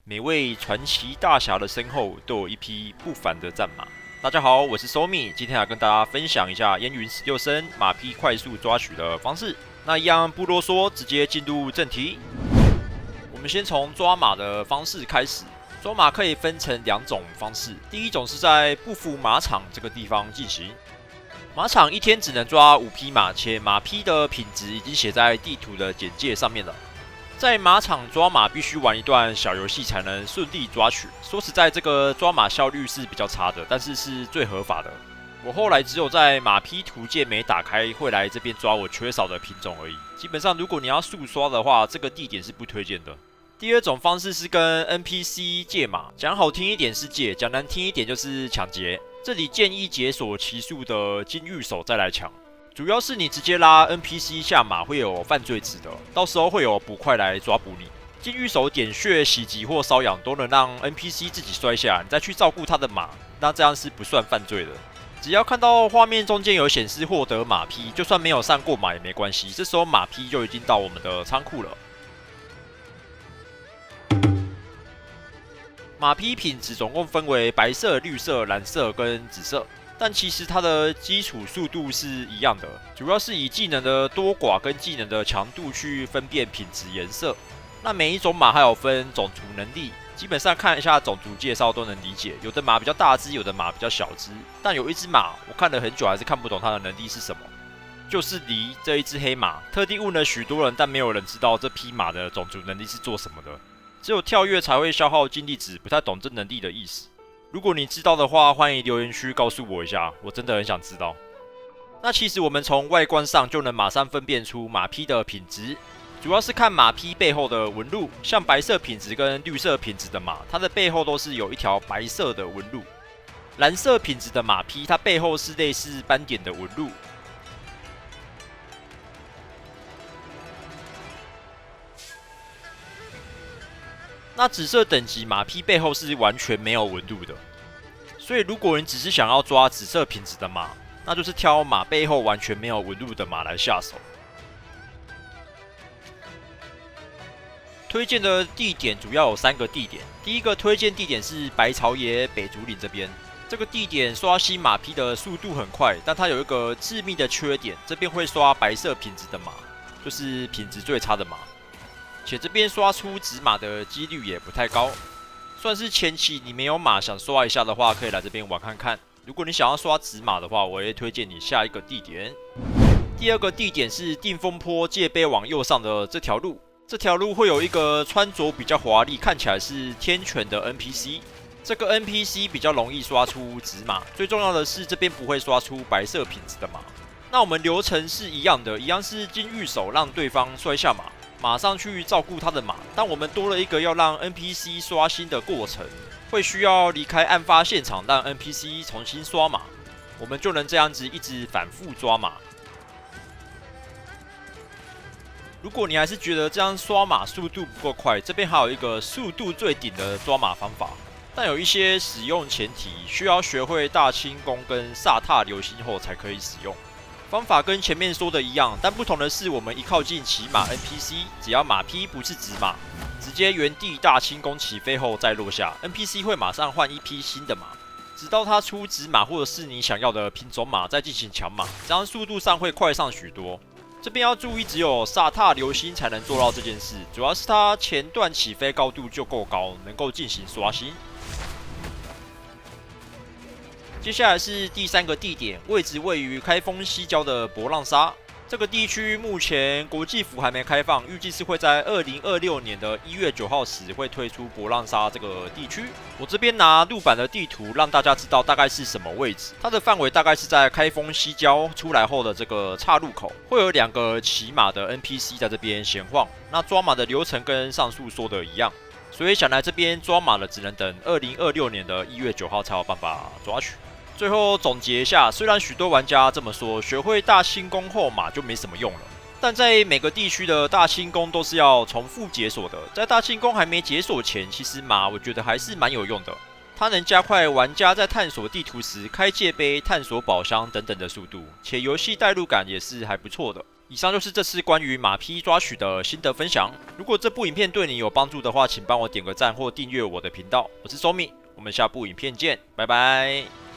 每位传奇大侠的身后都有一匹不凡的战马。大家好，我是 Somi， 今天来跟大家分享一下烟云16升马匹快速抓取的方式。那一样不啰嗦，直接进入正题。我们先从抓马的方式开始。抓马可以分成两种方式，第一种是在不服马场这个地方进行。马场一天只能抓5匹马，且马匹的品质已经写在地图的简介上面了。在马场抓马必须玩一段小游戏才能顺利抓取。说实在，这个抓马效率是比较差的，但是是最合法的。我后来只有在马匹图鉴没打开，会来这边抓我缺少的品种而已。基本上，如果你要速刷的话，这个地点是不推荐的。第二种方式是跟 NPC 借马，讲好听一点是借，讲难听一点就是抢劫。这里建议解锁骑术的金玉手再来抢。主要是你直接拉 NPC 下马会有犯罪值的，到时候会有捕快来抓捕你。金玉手点穴、袭击或瘙痒都能让 NPC 自己摔下，你再去照顾他的马，那这样是不算犯罪的。只要看到画面中间有显示获得马匹，就算没有上过马也没关系，这时候马匹就已经到我们的仓库了。马匹品质总共分为白色、绿色、蓝色跟紫色，但其实它的基础速度是一样的，主要是以技能的多寡跟技能的强度去分辨品质颜色。那每一种马还有分种族能力，基本上看一下种族介绍都能理解，有的马比较大只，有的马比较小只。但有一只马我看了很久还是看不懂它的能力是什么，就是离这一只黑马，特地问了许多人，但没有人知道这匹马的种族能力是做什么的。只有跳跃才会消耗精力值，不太懂这能力的意思。如果你知道的话，欢迎留言区告诉我一下，我真的很想知道。那其实我们从外观上就能马上分辨出马匹的品质，主要是看马匹背后的纹路，像白色品质跟绿色品质的马，它的背后都是有一条白色的纹路；蓝色品质的马匹，它背后是类似斑点的纹路。那紫色等级马匹背后是完全没有纹路的，所以如果你只是想要抓紫色品质的马，那就是挑马背后完全没有纹路的马来下手。推荐的地点主要有3个地点，第一个推荐地点是白朝野北竹林这边，这个地点刷新马匹的速度很快，但它有一个致命的缺点，这边会刷白色品质的马，就是品质最差的马。且这边刷出紫马的几率也不太高，算是前期你没有马想刷一下的话，可以来这边玩看看。如果你想要刷紫马的话，我会推荐你下一个地点。第二个地点是定风坡界碑往右上的这条路，这条路会有一个穿着比较华丽，看起来是天犬的 NPC。这个 NPC 比较容易刷出紫马，最重要的是这边不会刷出白色品质的马。那我们流程是一样的，一样是金玉手让对方摔下马。马上去照顾他的马，但我们多了一个要让 NPC 刷新的过程，会需要离开案发现场，让 NPC 重新刷马，我们就能这样子一直反复抓马。如果你还是觉得这样刷马速度不够快，这边还有一个速度最顶的抓马方法，但有一些使用前提，需要学会大轻功跟萨踏流星后才可以使用。方法跟前面说的一样，但不同的是，我们一靠近骑马 NPC， 只要马匹不是紫马，直接原地大轻功起飞后再落下 ，NPC 会马上换一匹新的马，直到它出紫马或者是你想要的品种马，再进行抢马，这样速度上会快上许多。这边要注意，只有萨踏流星才能做到这件事，主要是它前段起飞高度就够高，能够进行刷新。接下来是第3个地点，位置位于开封西郊的博浪沙。这个地区目前国际服还没开放，预计是会在2026年的1月9号时会推出博浪沙这个地区。我这边拿陆版的地图让大家知道大概是什么位置，它的范围大概是在开封西郊出来后的这个岔路口，会有2个骑马的 NPC 在这边闲晃。那抓马的流程跟上述说的一样，所以想来这边抓马的只能等2026年的1月9号才有办法抓取。最后总结一下，虽然许多玩家这么说，学会大轻功后马就没什么用了，但在每个地区的大轻功都是要重复解锁的。在大轻功还没解锁前，其实马我觉得还是蛮有用的，它能加快玩家在探索地图时开界碑、探索宝箱等等的速度，且游戏代入感也是还不错的。以上就是这次关于马匹抓取的心得分享。如果这部影片对你有帮助的话，请帮我点个赞或订阅我的频道。我是 Somi，我们下部影片见，拜拜。